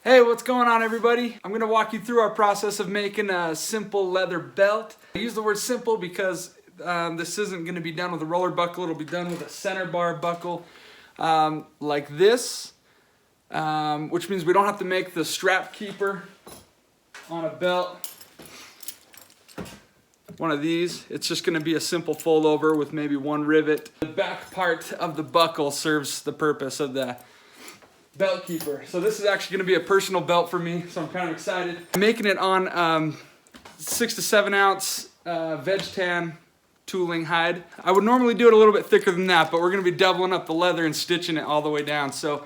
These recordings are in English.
Hey, what's going on everybody? I'm gonna walk you through our process of making a simple leather belt. I use the word simple because this isn't gonna be done with a roller buckle, it'll be done with a center bar buckle like this, which means we don't have to make the strap keeper on a belt. One of these, it's just gonna be a simple fold over with maybe one rivet. The back part of the buckle serves the purpose of the belt keeper. So this is actually going to be a personal belt for me, so I'm kind of excited. I'm making it on 6 to 7 ounce veg tan tooling hide. I would normally do it a little bit thicker than that, but we're going to be doubling up the leather and stitching it all the way down. So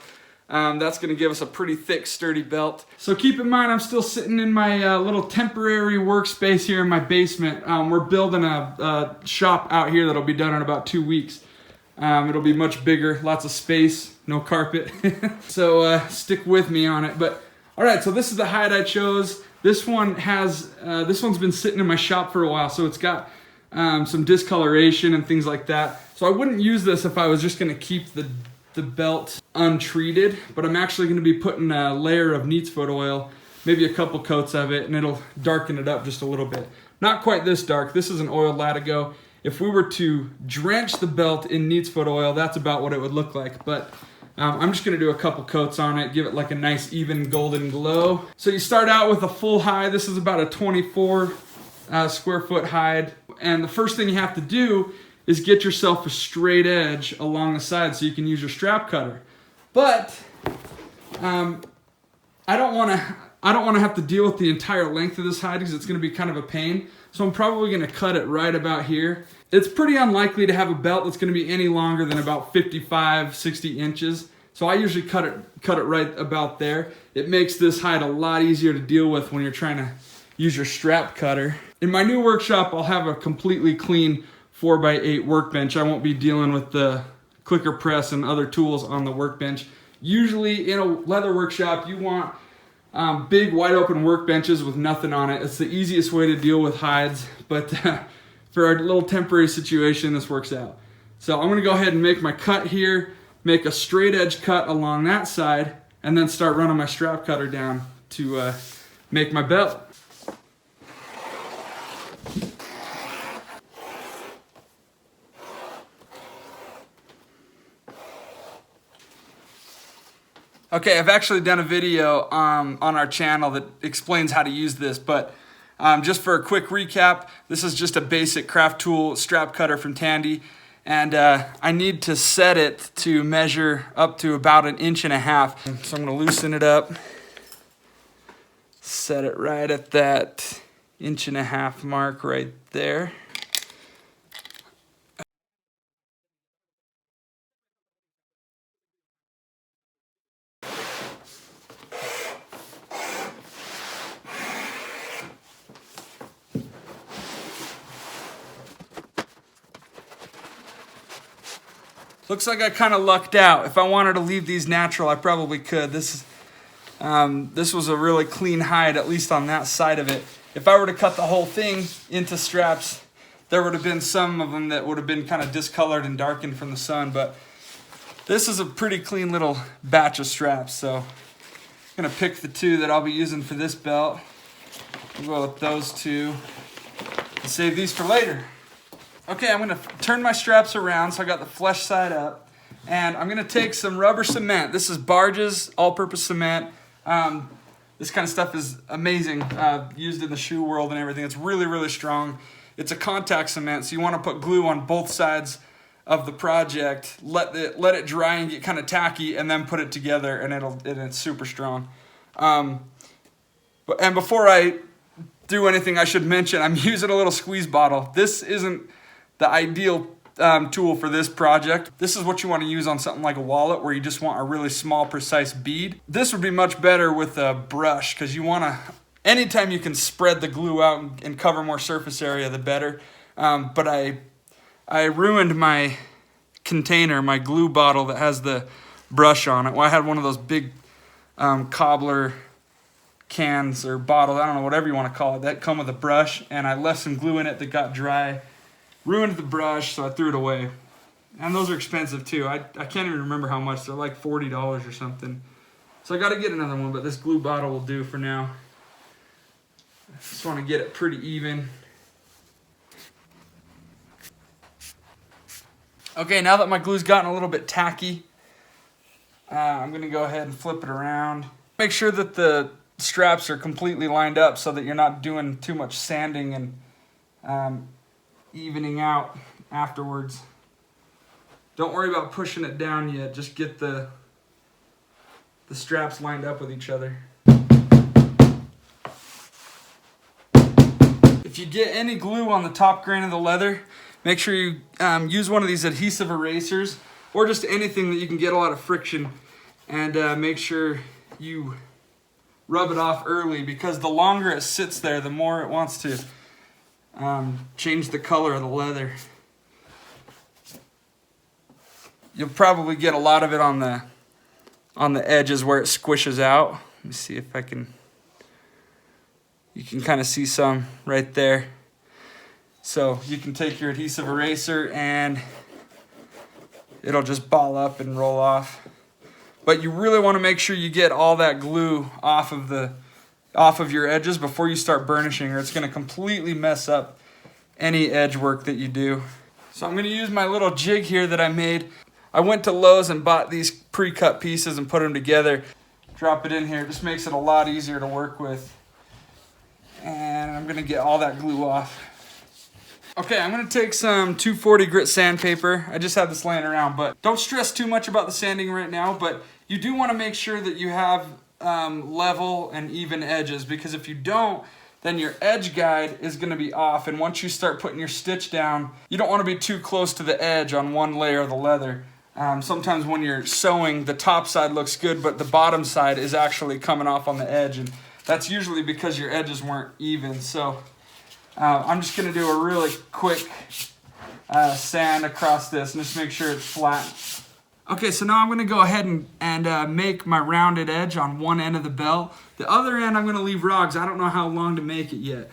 that's going to give us a pretty thick, sturdy belt. So keep in mind, I'm still sitting in my little temporary workspace here in my basement. We're building a shop out here that'll be done in about 2 weeks. It'll be much bigger, lots of space, no carpet. So stick with me on it. But all right, so this is the hide I chose. This one has, this one's been sitting in my shop for a while, so it's got some discoloration and things like that. So I wouldn't use this if I was just gonna keep the belt untreated, but I'm actually gonna be putting a layer of neat's foot oil, maybe a couple coats of it, and it'll darken it up just a little bit. Not quite this dark, this is an oiled latigo. If we were to drench the belt in neat's foot oil, that's about what it would look like. But I'm just gonna do a couple coats on it, give it like a nice even golden glow. So you start out with a full hide. This is about a 24 square foot hide. And the first thing you have to do is get yourself a straight edge along the side so you can use your strap cutter. But I don't wanna have to deal with the entire length of this hide because it's gonna be kind of a pain. So I'm probably gonna cut it right about here. It's pretty unlikely to have a belt that's gonna be any longer than about 55, 60 inches. So I usually cut it right about there. It makes this hide a lot easier to deal with when you're trying to use your strap cutter. In my new workshop, I'll have a completely clean 4x8 workbench. I won't be dealing with the clicker press and other tools on the workbench. Usually in a leather workshop, you want big wide open workbenches with nothing on it. It's the easiest way to deal with hides, but for our little temporary situation, this works out. So I'm gonna go ahead and make my cut here, make a straight edge cut along that side, and then start running my strap cutter down to make my belt. Okay, I've actually done a video on our channel that explains how to use this, but just for a quick recap, this is just a basic craft tool strap cutter from Tandy, and I need to set it to measure up to about 1.5 inches. So I'm going to loosen it up, set it right at that 1.5 inch mark right there. Looks like I kind of lucked out. If I wanted to leave these natural, I probably could. This was a really clean hide, at least on that side of it. If I were to cut the whole thing into straps, there would have been some of them that would have been kind of discolored and darkened from the sun, but this is a pretty clean little batch of straps. So I'm gonna pick the 2 that I'll be using for this belt. We'll go with those 2 and save these for later. Okay, I'm gonna turn my straps around so I got the flesh side up, and I'm gonna take some rubber cement. This is Barge's all-purpose cement. This kind of stuff is amazing, used in the shoe world and everything. It's really, really strong. It's a contact cement, so you wanna put glue on both sides of the project, let it dry and get kind of tacky, and then put it together, and it's super strong. And before I do anything, I should mention I'm using a little squeeze bottle. This isn't the ideal tool for this project. This is what you want to use on something like a wallet where you just want a really small, precise bead. This would be much better with a brush because you want to, anytime you can spread the glue out and cover more surface area, the better. But I ruined my container, my glue bottle that has the brush on it. Well, I had one of those big cobbler cans or bottle, I don't know, whatever you want to call it, that come with a brush, and I left some glue in it that got dry. Ruined the brush, so I threw it away. And those are expensive too. I can't even remember how much. They're like $40 or something. So I got to get another one, but this glue bottle will do for now. I just want to get it pretty even. Okay, now that my glue's gotten a little bit tacky, I'm going to go ahead and flip it around. Make sure that the straps are completely lined up so that you're not doing too much sanding and evening out afterwards. Don't worry about pushing it down yet. Just get the straps lined up with each other. If you get any glue on the top grain of the leather, make sure you use one of these adhesive erasers or just anything that you can get a lot of friction, and make sure you rub it off early, because the longer it sits there, the more it wants to change the color of the leather. You'll probably get a lot of it on the edges where it squishes out. Let me see if I can. You can kind of see some right there. So you can take your adhesive eraser and it'll just ball up and roll off. But you really want to make sure you get all that glue off of your edges before you start burnishing, or it's going to completely mess up any edge work that you do. So I'm going to use my little jig here that I made. I went to Lowe's and bought these pre-cut pieces and put them together. Drop it in here. It just makes it a lot easier to work with. And I'm going to get all that glue off. Okay, I'm going to take some 240 grit sandpaper. I just have this laying around, but don't stress too much about the sanding right now. But you do want to make sure that you have level and even edges, because if you don't, then your edge guide is going to be off. And once you start putting your stitch down, you don't want to be too close to the edge on one layer of the leather. Sometimes when you're sewing, the top side looks good, but the bottom side is actually coming off on the edge. And that's usually because your edges weren't even. So I'm just going to do a really quick sand across this and just make sure it's flat. Okay, so now I'm going to go ahead and make my rounded edge on one end of the belt. The other end I'm going to leave raw because I don't know how long to make it yet.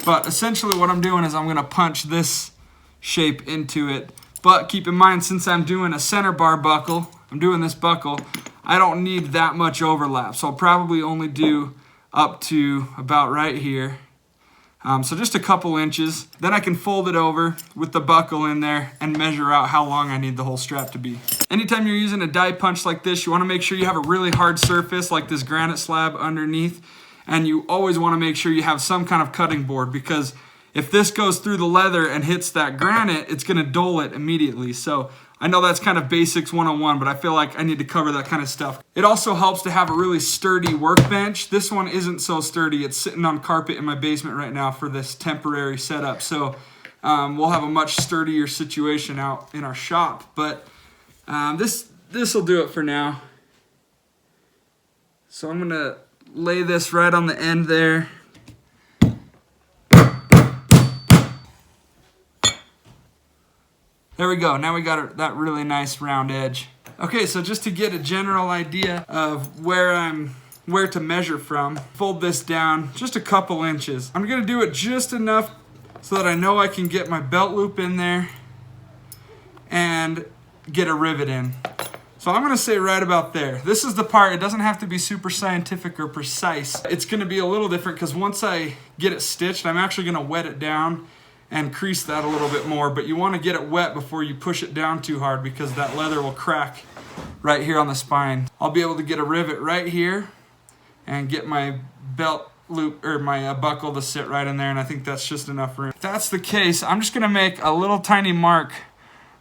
But essentially what I'm doing is I'm going to punch this shape into it. But keep in mind, since I'm doing a center bar buckle, I'm doing this buckle, I don't need that much overlap. So I'll probably only do up to about right here. So just a couple inches. Then I can fold it over with the buckle in there and measure out how long I need the whole strap to be. Anytime you're using a die punch like this, you want to make sure you have a really hard surface like this granite slab underneath. And you always want to make sure you have some kind of cutting board, because if this goes through the leather and hits that granite, it's going to dull it immediately. So I know that's kind of basics 101, but I feel like I need to cover that kind of stuff. It also helps to have a really sturdy workbench. This one isn't so sturdy. It's sitting on carpet in my basement right now for this temporary setup. So we'll have a much sturdier situation out in our shop. But this will do it for now. So I'm going to lay this right on the end there. There we go. Now we got that really nice round edge. Okay, so just to get a general idea of where to measure from, fold this down just a couple inches. I'm gonna do it just enough so that I know I can get my belt loop in there and get a rivet in. So I'm gonna say right about there. This is the part, it doesn't have to be super scientific or precise. It's gonna be a little different because once I get it stitched, I'm actually gonna wet it down and crease that a little bit more, but you want to get it wet before you push it down too hard, because that leather will crack right here on the spine. I'll be able to get a rivet right here and get my belt loop or my buckle to sit right in there, and I think that's just enough room. If that's the case, I'm just gonna make a little tiny mark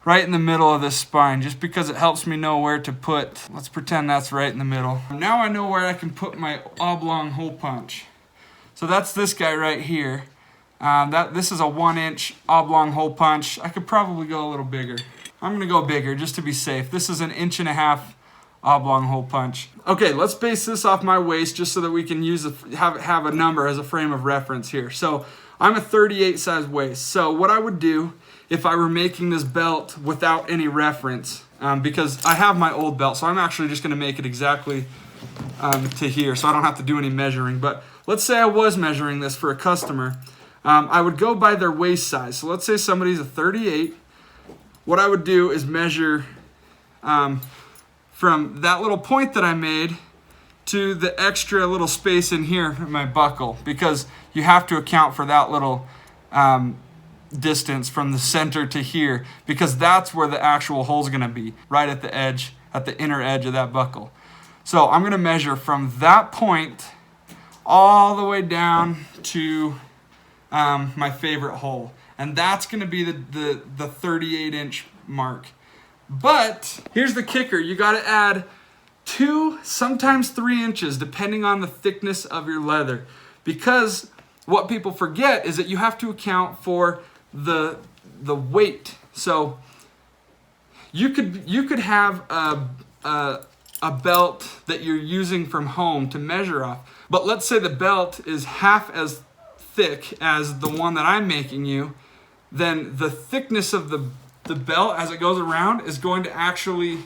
right in the middle of this spine, just because it helps me know where to put. Let's pretend that's right in the middle. Now I know where I can put my oblong hole punch. So that's this guy right here. This is a 1-inch oblong hole punch. I could probably go a little bigger. I'm gonna go bigger just to be safe. This is an 1.5 inch oblong hole punch. Okay, let's base this off my waist just so that we can have a number as a frame of reference here. So I'm a 38 size waist. So what I would do if I were making this belt without any reference, because I have my old belt, so I'm actually just gonna make it exactly to here, so I don't have to do any measuring. But let's say I was measuring this for a customer. I would go by their waist size. So let's say somebody's a 38. What I would do is measure from that little point that I made to the extra little space in here in my buckle, because you have to account for that little distance from the center to here, because that's where the actual hole's gonna be, right at the edge, at the inner edge of that buckle. So I'm gonna measure from that point all the way down to my favorite hole. And that's gonna be the 38-inch mark. But here's the kicker, you gotta add 2, sometimes 3 inches, depending on the thickness of your leather. Because what people forget is that you have to account for the weight. So you could have a belt that you're using from home to measure off. But let's say the belt is half as thick as the one that I'm making you, then the thickness of the belt as it goes around is going to actually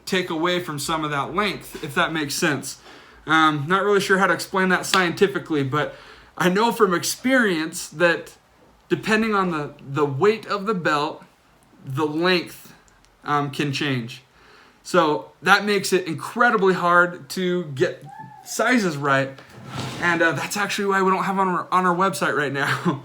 take away from some of that length, if that makes sense. Not really sure how to explain that scientifically, but I know from experience that depending on the weight of the belt, the length can change. So that makes it incredibly hard to get sizes right. And that's actually why we don't have on our website right now.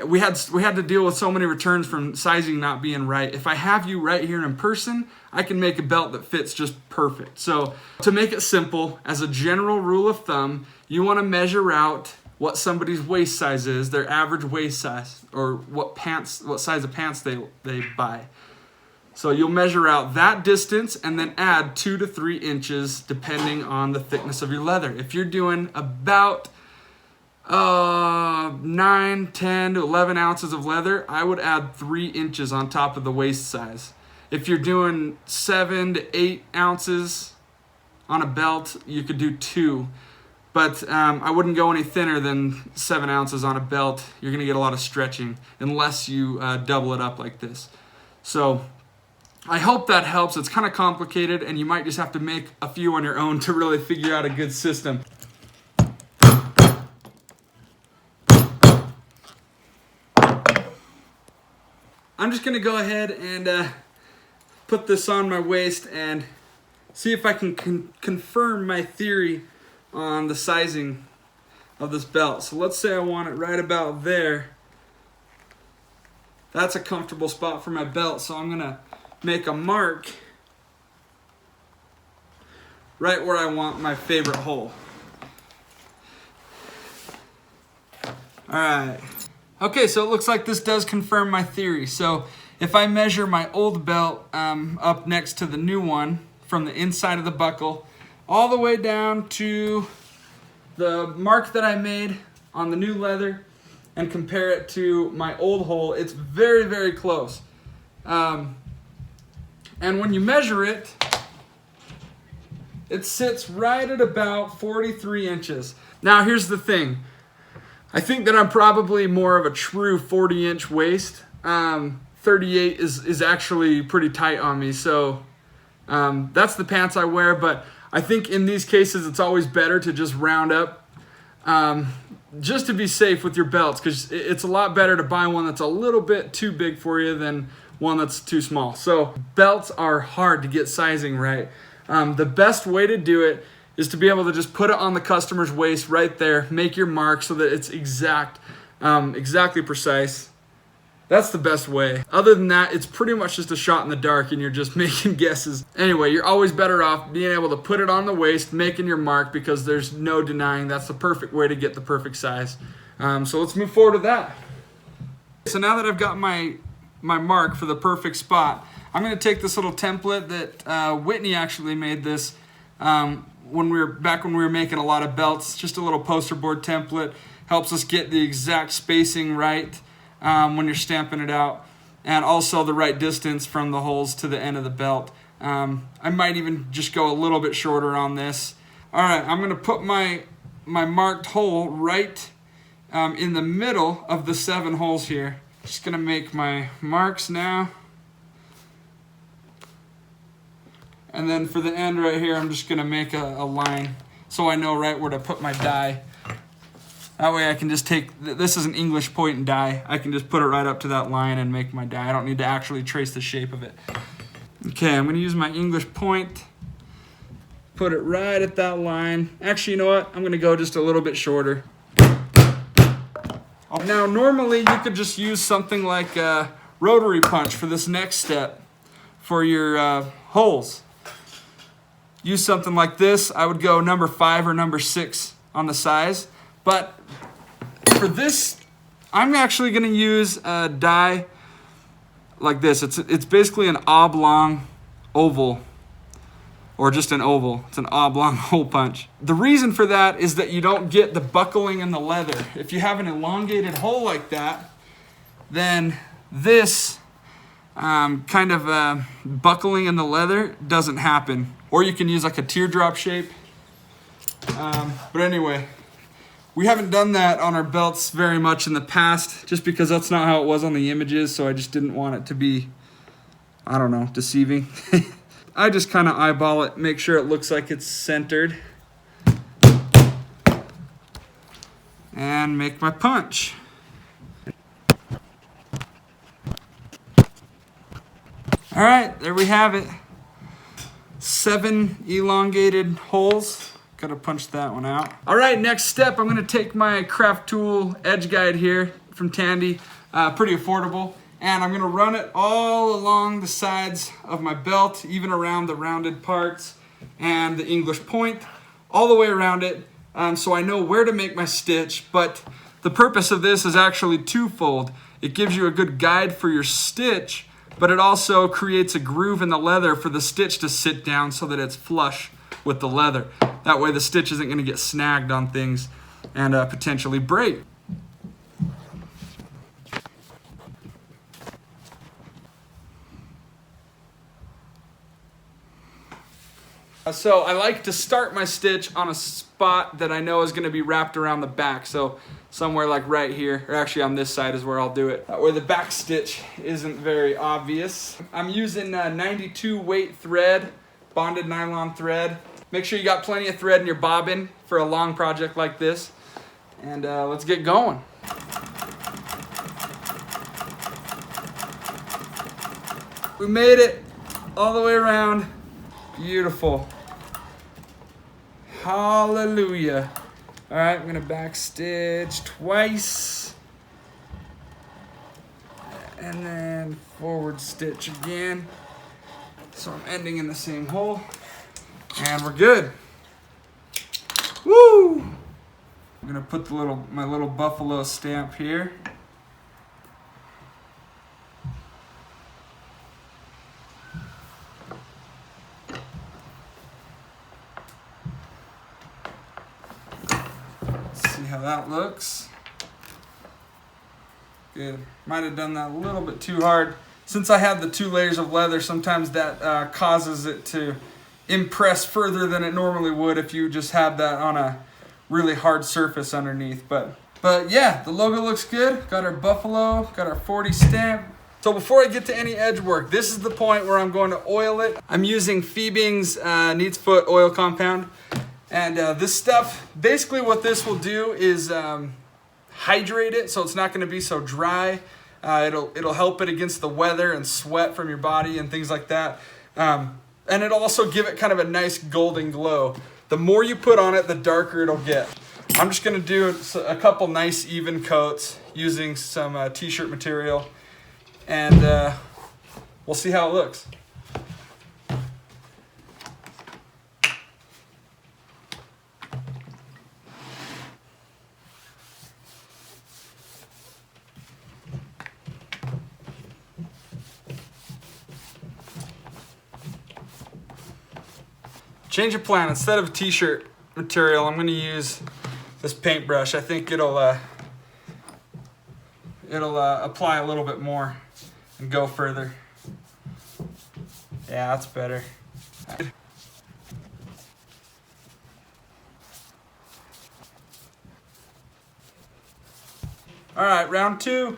We had to deal with so many returns from sizing not being right. If I have you right here in person, I can make a belt that fits just perfect. So to make it simple, as a general rule of thumb, you want to measure out what somebody's waist size is, their average waist size, or what size of pants they buy. So you'll measure out that distance and then add 2 to 3 inches depending on the thickness of your leather. If you're doing about 9, 10 to 11 ounces of leather, I would add 3 inches on top of the waist size. If you're doing 7 to 8 ounces on a belt, you could do 2. But I wouldn't go any thinner than 7 ounces on a belt. You're gonna get a lot of stretching unless you double it up like this. So I hope that helps. It's kind of complicated and you might just have to make a few on your own to really figure out a good system. I'm just gonna go ahead and put this on my waist and see if I can confirm my theory on the sizing of this belt. So let's say I want it right about there. That's a comfortable spot for my belt, so I'm gonna make a mark right where I want my favorite hole. All right. Okay, so it looks like this does confirm my theory. So if I measure my old belt up next to the new one from the inside of the buckle all the way down to the mark that I made on the new leather and compare it to my old hole, it's very, very close. And when you measure it, it sits right at about 43 inches. Now here's the thing. I think that I'm probably more of a true 40-inch waist. 38 is actually pretty tight on me, so that's the pants I wear, but I think in these cases it's always better to just round up just to be safe with your belts, because it's a lot better to buy one that's a little bit too big for you than one that's too small. So belts are hard to get sizing right. The best way to do it is to be able to just put it on the customer's waist right there, make your mark so that it's exactly precise. That's the best way. Other than that, it's pretty much just a shot in the dark and you're just making guesses. Anyway, you're always better off being able to put it on the waist, making your mark, because there's no denying that's the perfect way to get the perfect size. So let's move forward with that. So now that I've got my mark for the perfect spot, I'm gonna take this little template that Whitney actually made this when we were making a lot of belts. Just a little poster board template, helps us get the exact spacing right when you're stamping it out, and also the right distance from the holes to the end of the belt. I might even just go a little bit shorter on this. All right, I'm gonna put my marked hole right in the middle of the 7 holes here. Just gonna make my marks now. And then for the end right here, I'm just gonna make a line so I know right where to put my die. That way I can just take, this is an English point and die. I can just put it right up to that line and make my die. I don't need to actually trace the shape of it. Okay, I'm gonna use my English point Put it right at that line. Actually, you know what? I'm gonna go just a little bit shorter. Now, normally you could just use something like a rotary punch for this next step for your holes. Use something like this. I would go number 5 or number 6 on the size. But for this, I'm actually gonna use a die like this. It's basically an oblong oval, or just an oval. It's an oblong hole punch. The reason for that is that you don't get the buckling in the leather. If you have an elongated hole like that, then this kind of buckling in the leather doesn't happen. Or you can use like a teardrop shape. But anyway, we haven't done that on our belts very much in the past, just because that's not how it was on the images, so I just didn't want it to be, I don't know, deceiving. I just kind of eyeball it, make sure it looks like it's centered, and make my punch. All right, there we have it. 7 elongated holes. Gotta punch that one out. All right, next step, I'm gonna take my craft tool edge guide here from Tandy, pretty affordable, and I'm gonna run it all along the sides of my belt, even around the rounded parts and the English point, all the way around it, so I know where to make my stitch. But the purpose of this is actually twofold. It gives you a good guide for your stitch, but it also creates a groove in the leather for the stitch to sit down so that it's flush with the leather. That way the stitch isn't gonna get snagged on things and potentially break. So I like to start my stitch on a spot that I know is going to be wrapped around the back. So somewhere like right here, or actually on this side is where I'll do it, where the back stitch isn't very obvious. I'm using 92 weight thread, bonded nylon thread. Make sure you got plenty of thread in your bobbin for a long project like this. And let's get going. We made it all the way around. Beautiful. Hallelujah. All right, I'm gonna back stitch twice. And then forward stitch again. So I'm ending in the same hole. And we're good. Woo! I'm gonna put my little buffalo stamp here. How that looks. Good. Might have done that a little bit too hard. Since I have the 2 layers of leather, sometimes that causes it to impress further than it normally would if you just had that on a really hard surface underneath. But yeah, the logo looks good. Got our buffalo, got our 40 stamp. So before I get to any edge work, this is the point where I'm going to oil it. I'm using Phoebing's Neat's Foot oil compound. And this stuff, basically what this will do is hydrate it so it's not going to be so dry. It'll help it against the weather and sweat from your body and things like that. And it'll also give it kind of a nice golden glow. The more you put on it, the darker it'll get. I'm just going to do a couple nice even coats using some t-shirt material. And we'll see how it looks. Change of plan. Instead of t-shirt material, I'm going to use this paintbrush. I think it'll apply a little bit more and go further. Yeah, that's better. All right, round 2.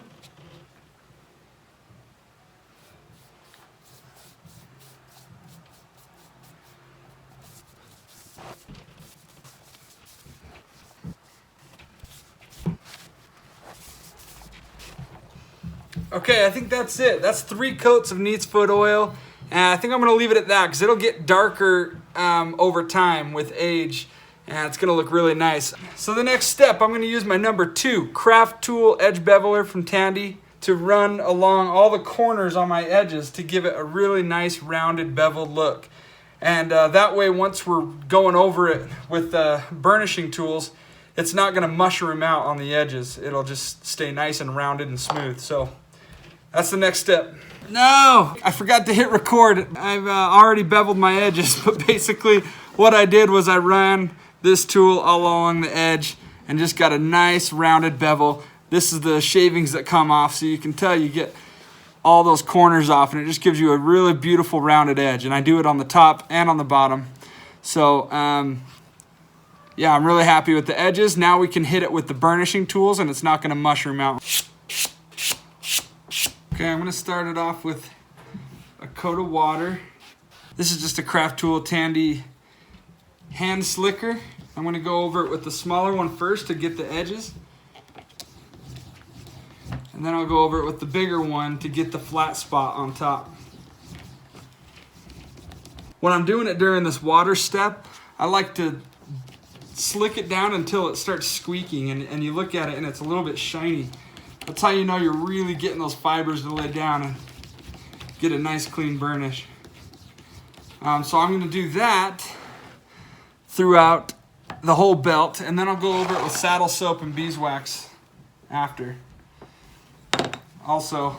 Okay, I think that's it. That's 3 coats of Neat's Foot oil. And I think I'm going to leave it at that because it'll get darker over time with age, and it's gonna look really nice. So the next step, I'm gonna use my number 2 craft tool edge beveler from Tandy to run along all the corners on my edges to give it a really nice rounded beveled look. And that way, once we're going over it with burnishing tools, it's not gonna mushroom out on the edges. It'll just stay nice and rounded and smooth. So that's the next step. No, I forgot to hit record. I've already beveled my edges, but basically what I did was I ran this tool all along the edge and just got a nice rounded bevel. This is the shavings that come off, so you can tell you get all those corners off, and it just gives you a really beautiful rounded edge. And I do it on the top and on the bottom. So yeah, I'm really happy with the edges. Now we can hit it with the burnishing tools and it's not gonna mushroom out. Okay, I'm gonna start it off with a coat of water. This is just a craft tool Tandy hand slicker. I'm gonna go over it with the smaller one first to get the edges. And then I'll go over it with the bigger one to get the flat spot on top. When I'm doing it during this water step, I like to slick it down until it starts squeaking, and you look at it and it's a little bit shiny. That's how you know you're really getting those fibers to lay down and get a nice clean burnish. So I'm gonna do that throughout the whole belt, and then I'll go over it with saddle soap and beeswax after. Also,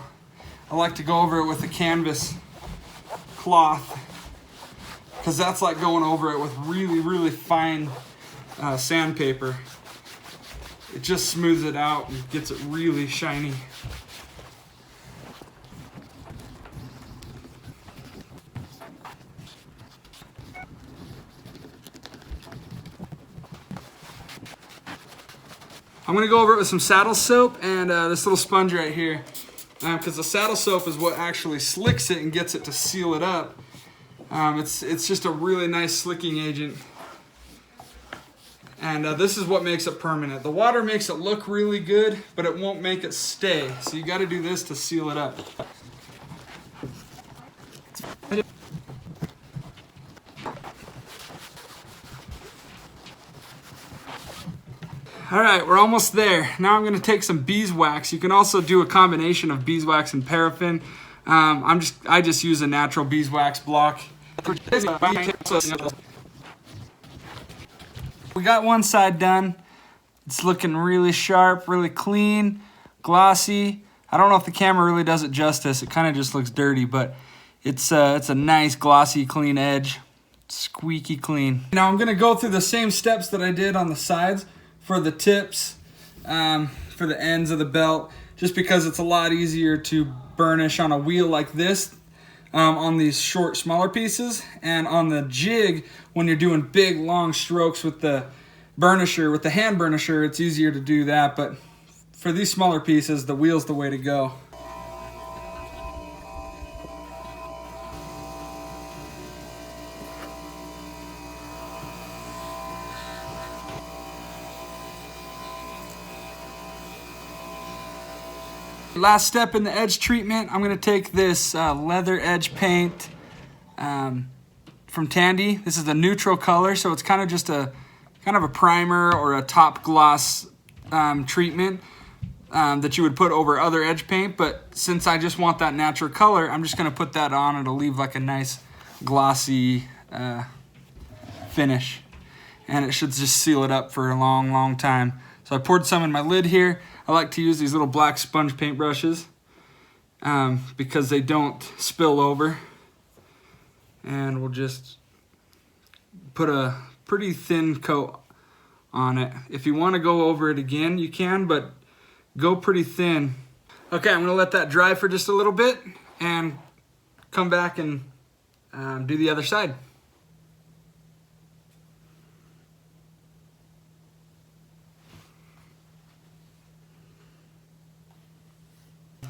I like to go over it with a canvas cloth, because that's like going over it with really, really fine sandpaper. It just smooths it out and gets it really shiny. I'm gonna go over it with some saddle soap and this little sponge right here, because the saddle soap is what actually slicks it and gets it to seal it up. It's just a really nice slicking agent. And this is what makes it permanent. The water makes it look really good, but it won't make it stay. So you got to do this to seal it up. All right, we're almost there. Now I'm going to take some beeswax. You can also do a combination of beeswax and paraffin. I just use a natural beeswax block. We got one side done. It's looking really sharp, really clean, glossy. I don't know if the camera really does it justice. It kind of just looks dirty, but it's a nice, glossy, clean edge. Squeaky clean. Now I'm gonna go through the same steps that I did on the sides for the tips, for the ends of the belt, just because it's a lot easier to burnish on a wheel like this on these short, smaller pieces, and on the jig, when you're doing big, long strokes with the burnisher, with the hand burnisher, it's easier to do that, but for these smaller pieces, the wheel's the way to go. Last step in the edge treatment, I'm going to take this leather edge paint from Tandy. This is the neutral color, so it's kind of just a primer or a top gloss treatment that you would put over other edge paint. But since I just want that natural color, I'm just going to put that on. It'll leave like a nice glossy finish, and it should just seal it up for a long, long time. So I poured some in my lid here. I like to use these little black sponge paint brushes because they don't spill over. And we'll just put a pretty thin coat on it. If you want to go over it again, you can, but go pretty thin. Okay, I'm going to let that dry for just a little bit and come back and do the other side.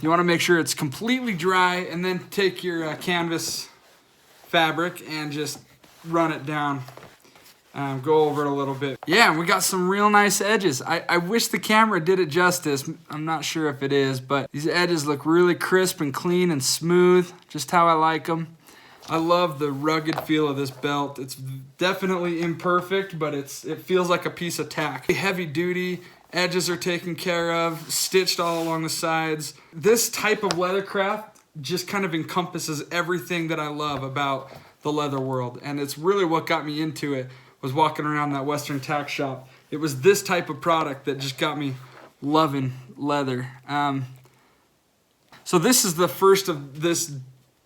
You want to make sure it's completely dry, and then take your canvas fabric and just run it down. Go over it a little bit. Yeah, we got some real nice edges. I wish the camera did it justice. I'm not sure if it is, but these edges look really crisp and clean and smooth, just how I like them. I love the rugged feel of this belt. It's definitely imperfect, but it feels like a piece of tack. Heavy duty, edges are taken care of, stitched all along the sides. This type of leathercraft just kind of encompasses everything that I love about the leather world. And it's really what got me into it, was walking around that Western tack shop. It was this type of product that just got me loving leather. So this is the first of this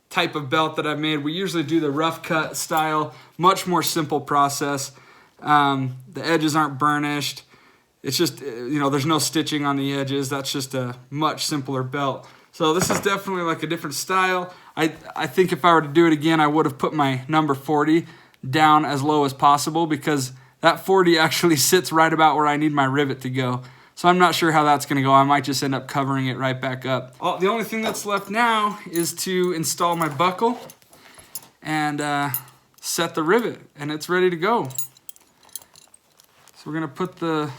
type of belt that I've made. We usually do the rough cut style, much more simple process. The edges aren't burnished. It's just, there's no stitching on the edges. That's just a much simpler belt. So this is definitely like a different style. I think if I were to do it again, I would have put my number 40 down as low as possible, because that 40 actually sits right about where I need my rivet to go. So I'm not sure how that's going to go. I might just end up covering it right back up. The only thing that's left now is to install my buckle and set the rivet, and it's ready to go. So we're going to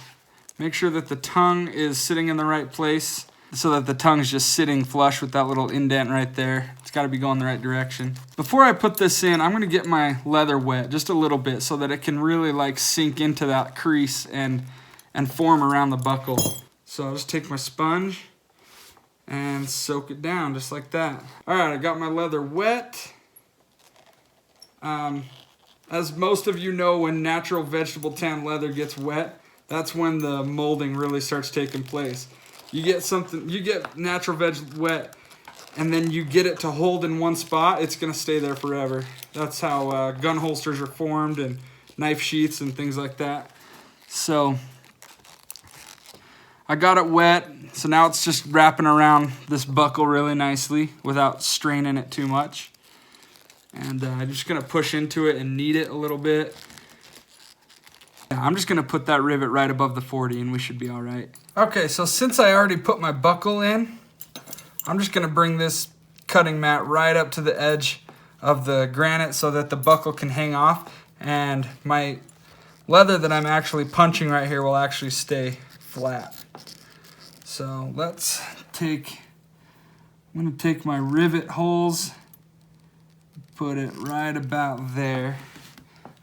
make sure that the tongue is sitting in the right place, so that the tongue's just sitting flush with that little indent right there. It's got to be going the right direction. Before I put this in, I'm going to get my leather wet just a little bit so that it can really like sink into that crease and form around the buckle. So I'll just take my sponge and soak it down just like that. All right, I got my leather wet. As most of you know, when natural vegetable tan leather gets wet, that's when the molding really starts taking place. You get natural veg wet, and then you get it to hold in one spot, it's gonna stay there forever. That's how gun holsters are formed and knife sheaths and things like that. So I got it wet, so now it's just wrapping around this buckle really nicely without straining it too much. And I'm just gonna push into it and knead it a little bit. I'm just gonna put that rivet right above the 40 and we should be all right. Okay, so since I already put my buckle in, I'm just gonna bring this cutting mat right up to the edge of the granite so that the buckle can hang off, and my leather that I'm actually punching right here will actually stay flat. So I'm gonna take my rivet holes, put it right about there.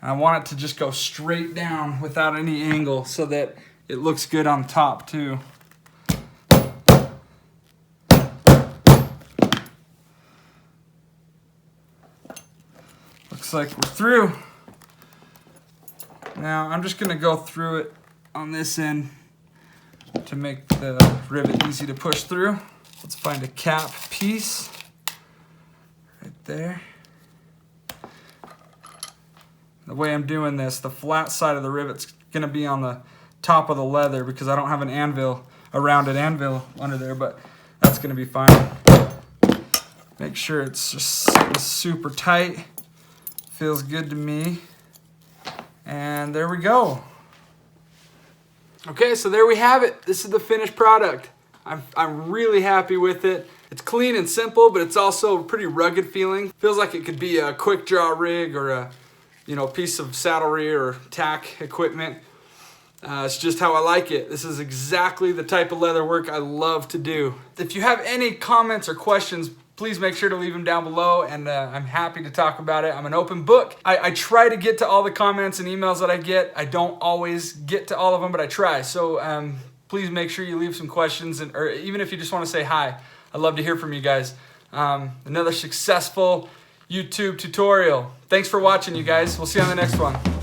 I want it to just go straight down without any angle so that it looks good on top too. Looks like we're through. Now I'm just gonna go through it on this end to make the rivet easy to push through. Let's find a cap piece right there. The way I'm doing this, the flat side of the rivet's gonna be on the top of the leather because I don't have an anvil, a rounded anvil under there, but that's gonna be fine. Make sure it's just super tight. Feels good to me. And there we go. Okay, so there we have it. This is the finished product. I'm really happy with it. It's clean and simple, but it's also pretty rugged feeling. Feels like it could be a quick draw rig or a piece of saddlery or tack equipment. It's just how I like it. This is exactly the type of leather work I love to do. If you have any comments or questions, please make sure to leave them down below, and I'm happy to talk about it. I'm an open book. I try to get to all the comments and emails that I get. I don't always get to all of them, but I try. So please make sure you leave some questions, or even if you just want to say hi. I'd love to hear from you guys. Another successful YouTube tutorial. Thanks for watching, you guys. We'll see you on the next one.